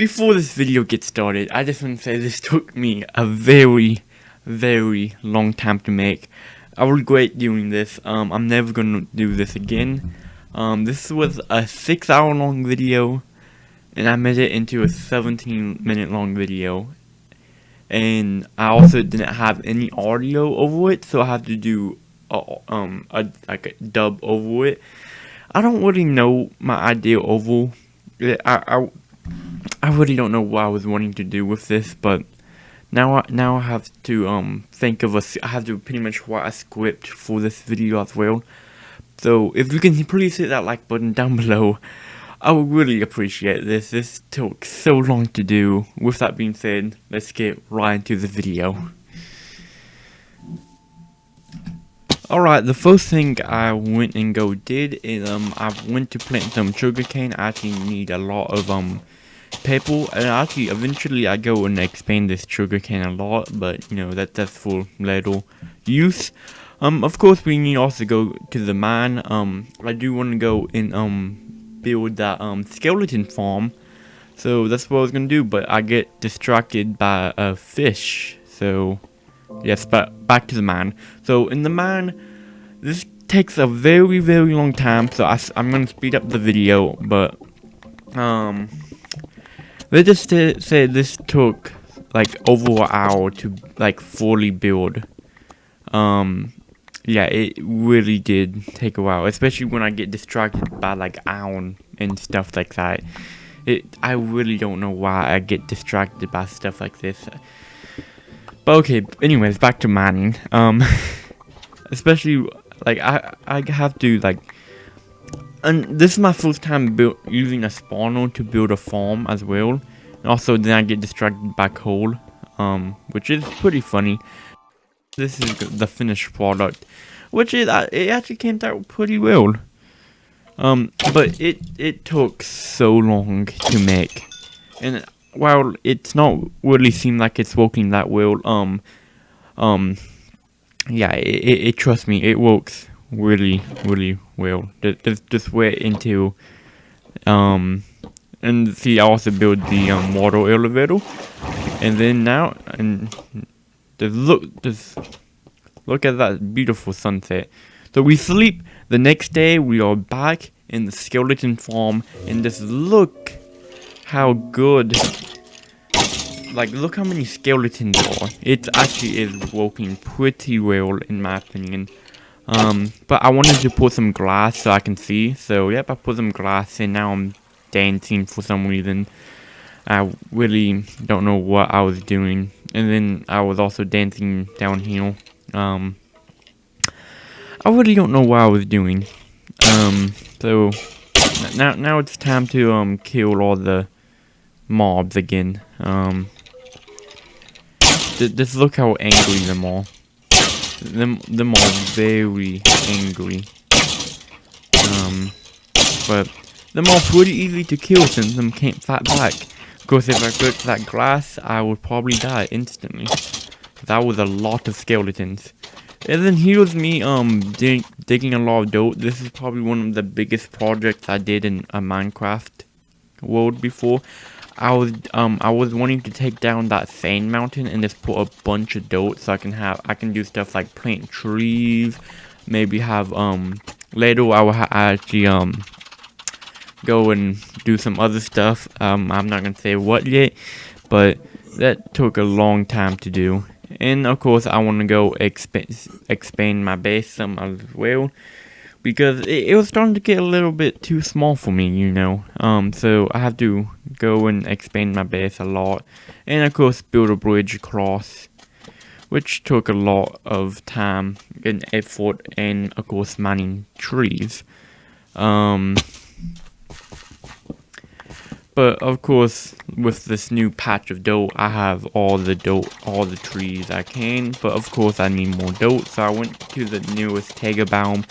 Before this video gets started, I just want to say this took me a very long time to make. I regret doing this. I'm never gonna do this again. This was a 6-hour long video, and I made it into a 17-minute long video. And I also didn't have any audio over it, so I have to do like a dub over it. I don't really know my ideal oval. I really don't know what I was wanting to do with this, but now I have to think of I have to pretty much write a script for this video as well. So if you can please hit that like button down below, I would really appreciate this. This took so long to do. With that being said, let's get right into the video. Alright, the first thing I went and did is I went to plant some sugarcane. I actually need a lot of people, and actually eventually I go and expand this sugarcane a lot, but you know that's for later use. Of course we need also go to the mine. I do want to go and build that skeleton farm, so that's what I was gonna do, but I get distracted by a fish. So yes, but back to the mine. So in the mine, this takes a very long time, so I'm gonna speed up the video, but let's just say this took like over an hour to like fully build. Yeah, it really did take a while, especially when I get distracted by like iron and stuff like that. I really don't know why I get distracted by stuff like this. But okay, anyways, back to mining. Especially like I have to like, and this is my first time using a spawner to build a farm as well. And also then I get distracted by coal, which is pretty funny. This is the finished product, which it actually came out pretty well. But it took so long to make, and while it's not really seem like it's working that well, yeah, it trust me, it works really well. Just wait into and see, I also build the water elevator, and then now just look at that beautiful sunset. So we sleep. The next day we are back in the skeleton farm, and just look how good. Like, look how many skeletons are. It actually is working pretty well in my opinion. But I wanted to put some glass so I can see. So yep, I put some glass, and now I'm dancing for some reason. I really don't know what I was doing. And then I was also dancing down here. I really don't know what I was doing. So now it's time to kill all the mobs again. Just look how angry them are. Them are very angry. But them are pretty easy to kill since them can't fight back. Of course, if I broke that glass, I would probably die instantly. That was a lot of skeletons. And then here's me digging a lot of dirt. This is probably one of the biggest projects I did in a Minecraft world before. I was wanting to take down that sand mountain and just put a bunch of dirt so I can do stuff like plant trees, maybe have later I will actually go and do some other stuff. I'm not gonna say what yet, but that took a long time to do. And of course I want to go expand my base some as well, because it was starting to get a little bit too small for me, you know. So I have to go and expand my base a lot, and of course build a bridge across, which took a lot of time and effort, and of course mining trees. But of course, with this new patch of dirt, I have all the trees I can. But of course, I need more dirt, so I went to the newest Taiga biome,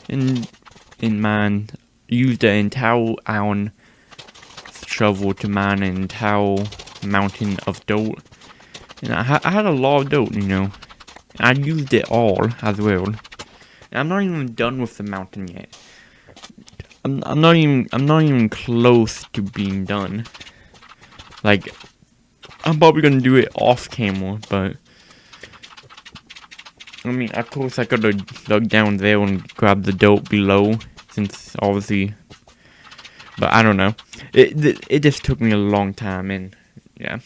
and mine used an entire iron shovel to mine an entire mountain of dirt. And I had a lot of dirt, you know. I used it all as well. And I'm not even done with the mountain yet. I'm not even close to being done. Like, I'm probably gonna do it off camera, but I mean, of course I could have dug down there and grabbed the dirt below, since obviously, but I don't know. It just took me a long time, and yeah.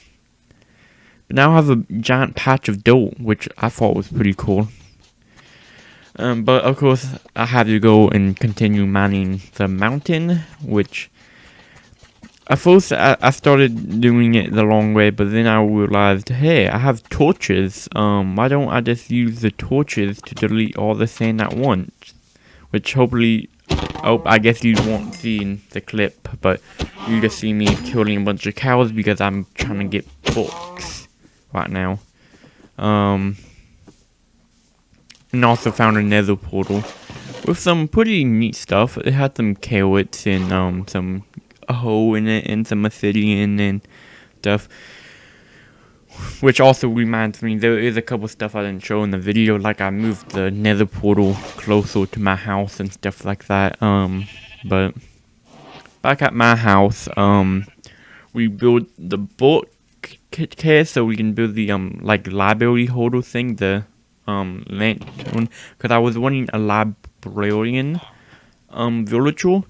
But now I have a giant patch of dirt, which I thought was pretty cool. But of course, I have to go and continue mining the mountain, which at first I started doing it the wrong way, but then I realized, hey, I have torches. Why don't I just use the torches to delete all the sand at once? Which hopefully, oh, I guess you won't see in the clip, but you just see me killing a bunch of cows because I'm trying to get books right now. And also found a nether portal with some pretty neat stuff. It had some carrots and some a hole in it and some obsidian and stuff. Which also reminds me, there is a couple stuff I didn't show in the video, like I moved the nether portal closer to my house and stuff like that. But back at my house, we built the book case so we can build the like library holder thing, the lantern, because I was wanting a librarian villager,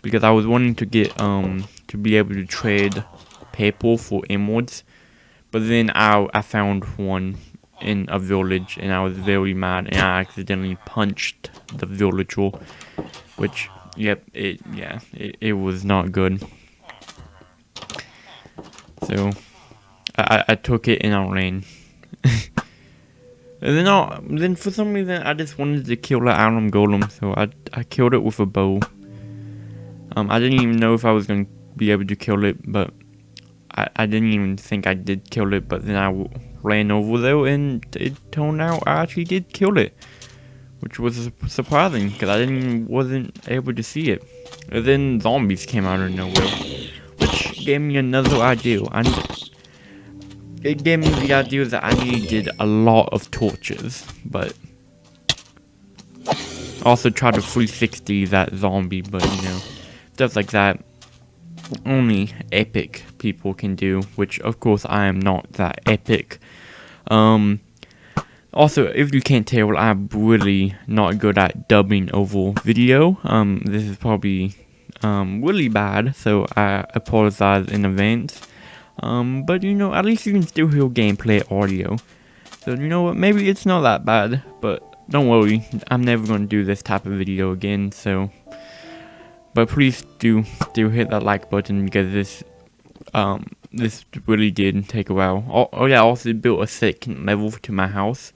because I was wanting to get to be able to trade paper for emeralds, but then I found one in a village and I was very mad and I accidentally punched the villager, which it was not good. So I took it and I ran. And then for some reason I just wanted to kill the iron golem, so I killed it with a bow. I didn't even know if I was going to be able to kill it, but I didn't even think I did kill it, but then I ran over there and it turned out I actually did kill it, which was surprising because wasn't able to see it. And then zombies came out of nowhere, which gave me another idea. It gave me the idea that I needed a lot of torches, but also tried to 360 that zombie, but you know, stuff like that only epic people can do, which of course I am not that epic. Also, if you can't tell, I'm really not good at dubbing over video. This is probably really bad, so I apologize in advance. But you know, at least you can still hear gameplay audio. So you know what, maybe it's not that bad, but don't worry, I'm never gonna do this type of video again, so. But please do hit that like button because this really did take a while. Oh yeah, I also built a second level to my house.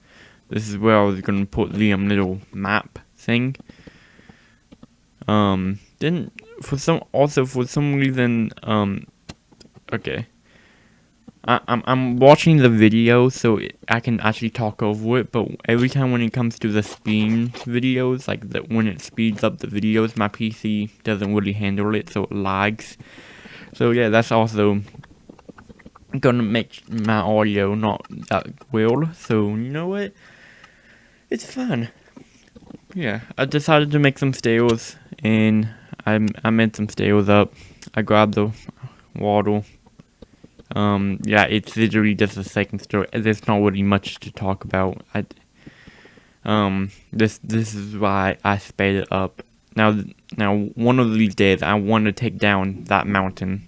This is where I was gonna put the little map thing. Then for some reason, okay. I'm watching the video so I can actually talk over it, but every time when it comes to the speed videos, like when it speeds up the videos, my PC doesn't really handle it, so it lags. So yeah, that's also gonna make my audio not that well, so you know what? It's fun. Yeah, I decided to make some stairs, and I made some stairs up. I grabbed the water. Yeah, it's literally just a second story. There's not really much to talk about. This is why I sped it up. Now, one of these days, I want to take down that mountain.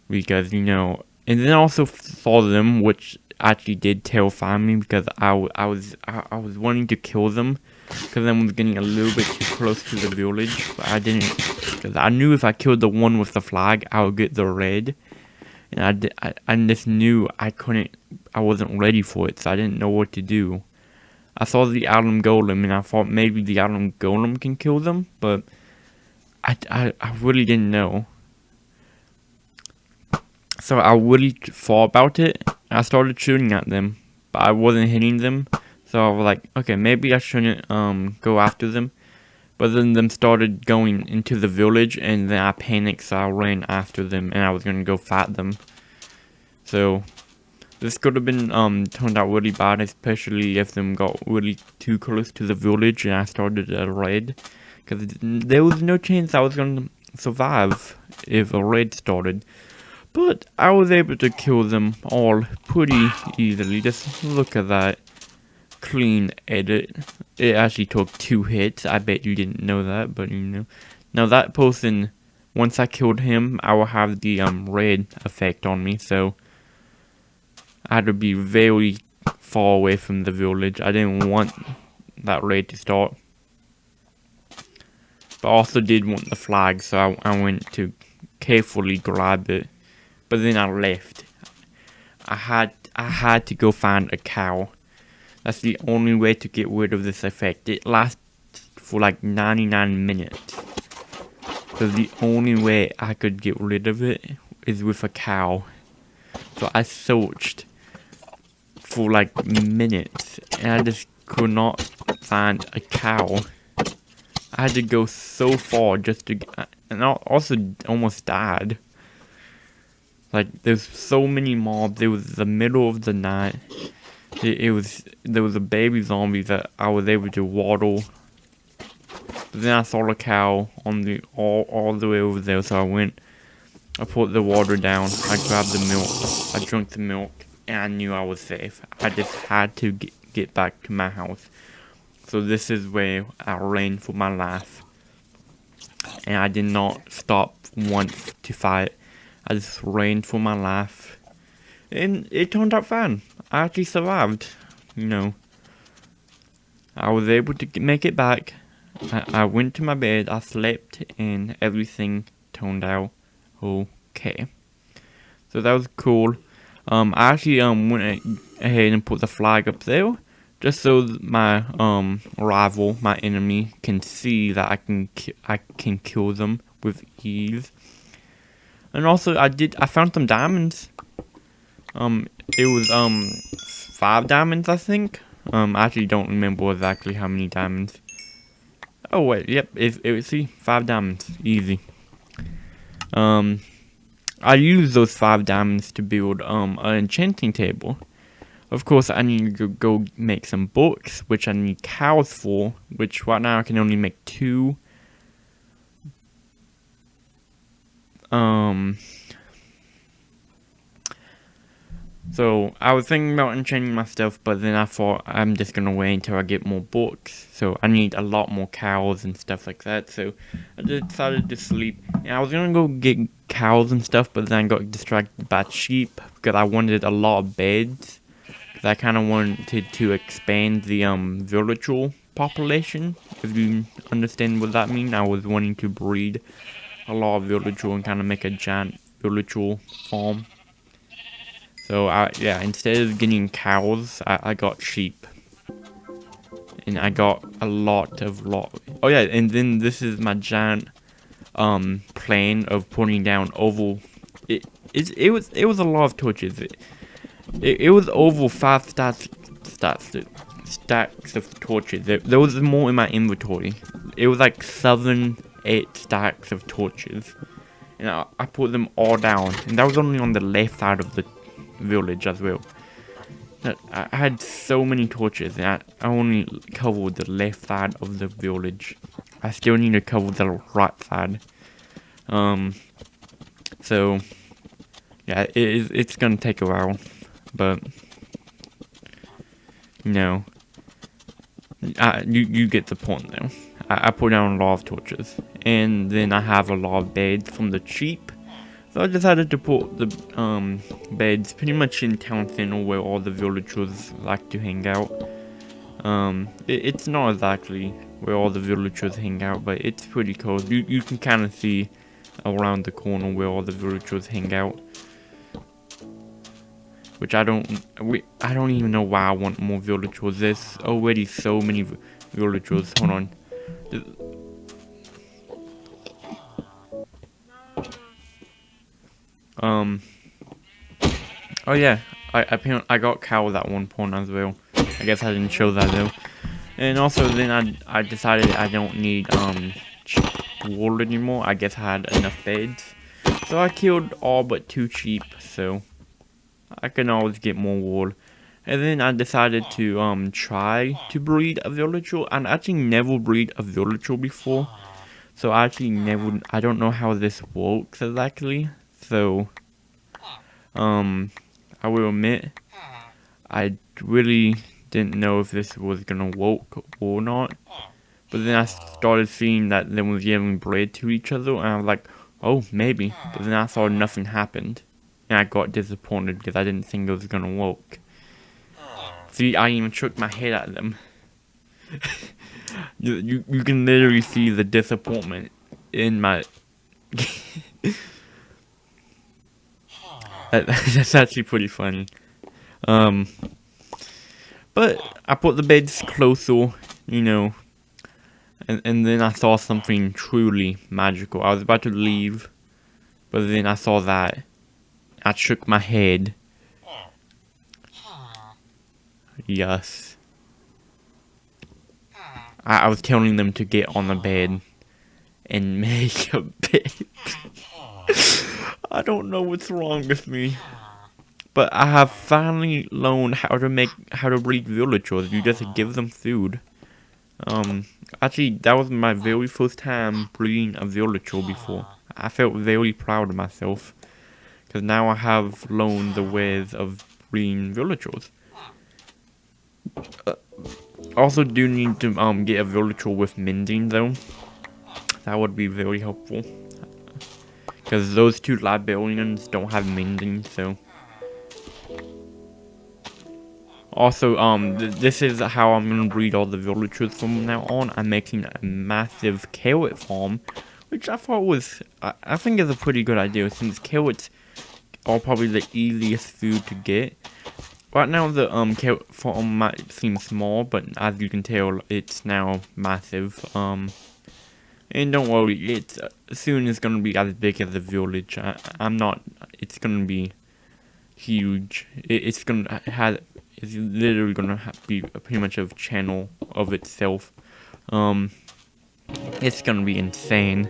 Because, you know, and then I also saw them, which actually did terrify me, because I was wanting to kill them, because I was getting a little bit too close to the village, but I didn't, because I knew if I killed the one with the flag, I would get the red. And I just knew I wasn't ready for it, so I didn't know what to do. I saw the iron golem, and I thought maybe the iron golem can kill them, but I really didn't know. So I really thought about it. I started shooting at them, but I wasn't hitting them. So I was like, okay, maybe I shouldn't go after them. But then them started going into the village, and then I panicked, so I ran after them, and I was gonna go fight them. So this could have been turned out really bad, especially if them got really too close to the village, and I started a raid, because there was no chance I was gonna survive if a raid started. But I was able to kill them all pretty easily. Just look at that clean edit. It actually took 2 hits. I bet you didn't know that, but you know. Now that person, once I killed him, I will have the red effect on me, so I had to be very far away from the village. I didn't want that raid to start. But I also did want the flag, so I went to carefully grab it. But then I left. I had to go find a cow. That's the only way to get rid of this effect. It lasts for like 99 minutes. So the only way I could get rid of it is with a cow. So I searched for like minutes and I just could not find a cow. I had to go so far just to get, and I also almost died. Like there's so many mobs. It was the middle of the night. There was a baby zombie that I was able to waddle. But then I saw a cow on the all the way over there, so I put the water down, I grabbed the milk, I drank the milk, and I knew I was safe. I just had to get back to my house. So this is where I ran for my life. And I did not stop once to fight. I just ran for my life. And it turned out fine. I actually survived. You know. I was able to make it back. I went to my bed, I slept, and everything turned out okay. So that was cool. I actually went ahead and put the flag up there, just so my rival, my enemy, can see that I can kill them with ease. And also I found some diamonds. It was 5 diamonds, I think. I actually don't remember exactly how many diamonds. Oh wait, yep, see, 5 diamonds, easy. I used those 5 diamonds to build an enchanting table. Of course, I need to go make some books, which I need cows for, which right now I can only make 2. So I was thinking about enchanting my stuff, but then I thought I'm just gonna wait until I get more books. So I need a lot more cows and stuff like that. So I decided to sleep. And I was gonna go get cows and stuff, but then I got distracted by sheep because I wanted a lot of beds. Because I kind of wanted to expand the villager population. If you understand what that means, I was wanting to breed a lot of villager and kind of make a giant villager farm. So yeah, instead of getting cows, I got sheep. And I got a lot. Oh yeah, and then this is my giant plan of putting down oval. It was a lot of torches. It was over 5 stacks of torches. There was more in my inventory. It was like 7, 8 stacks of torches. And I put them all down. And that was only on the left side of the village as well. I had so many torches and I only covered the left side of the village. I still need to cover the right side. So yeah, it's gonna take a while, but you know, you get the point though. I put down a lot of torches, and then I have a lot of beds from the sheep. So I decided to put the beds pretty much in town center where all the villagers like to hang out. It's not exactly where all the villagers hang out, but it's pretty cool. You can kind of see around the corner where all the villagers hang out. Which I don't even know why I want more villagers. There's already so many villagers. Hold on. Oh yeah, I got cows at one point as well. I guess I didn't show that though. And also then I decided I don't need wool anymore. I guess I had enough beds. So I killed all but 2 sheep, so I can always get more wool. And then I decided to try to breed a villager. And I actually never breed a villager before. So I don't know how this works exactly. So I will admit, I really didn't know if this was gonna work or not. But then I started seeing that they was giving bread to each other, and I was like, oh, maybe. But then I saw nothing happened, and I got disappointed because I didn't think it was gonna work. See, I even shook my head at them. you can literally see the disappointment in my... That's actually pretty funny. But I put the beds closer, you know, and then I saw something truly magical. I was about to leave, but then I saw that. I shook my head. Yes. I was telling them to get on the bed and make a bed. I don't know what's wrong with me. But I have finally learned how to breed villagers. You just give them food. Actually, that was my very first time breeding a villager before. I felt very proud of myself, because now I have learned the ways of breeding villagers. Also do need to get a villager with mending though. That would be very helpful, because those two librarians don't have mending, so. Also, this is how I'm gonna breed all the villagers from now on. I'm making a massive carrot farm, which I thought was, I think is a pretty good idea, since carrots are probably the easiest food to get. Right now, the carrot farm might seem small, but as you can tell, it's now massive. And don't worry, it's soon it's gonna be as big as the village. I'm not. It's gonna be huge. It's gonna have. It's literally gonna be pretty much a channel of itself. It's gonna be insane.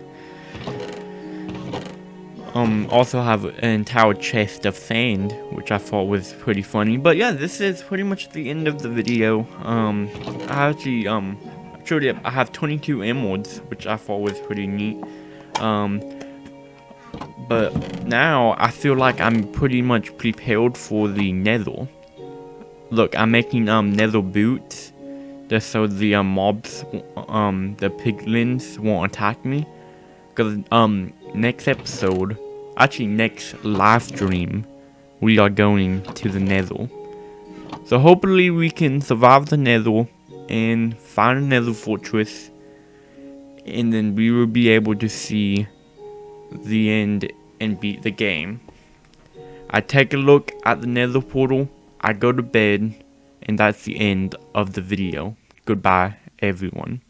Also have an entire chest of sand, which I thought was pretty funny. But yeah, this is pretty much the end of the video. I actually showed you I have 22 emeralds, which I thought was pretty neat. But now I feel like I'm pretty much prepared for the nether. Look, I'm making nether boots, just so the mobs, the piglins won't attack me. Cause next episode, actually next live stream, we are going to the nether. So hopefully we can survive the nether and find a nether fortress, and then we will be able to see the end and beat the game. I take a look at the nether portal, I go to bed, and that's the end of the video. Goodbye, everyone.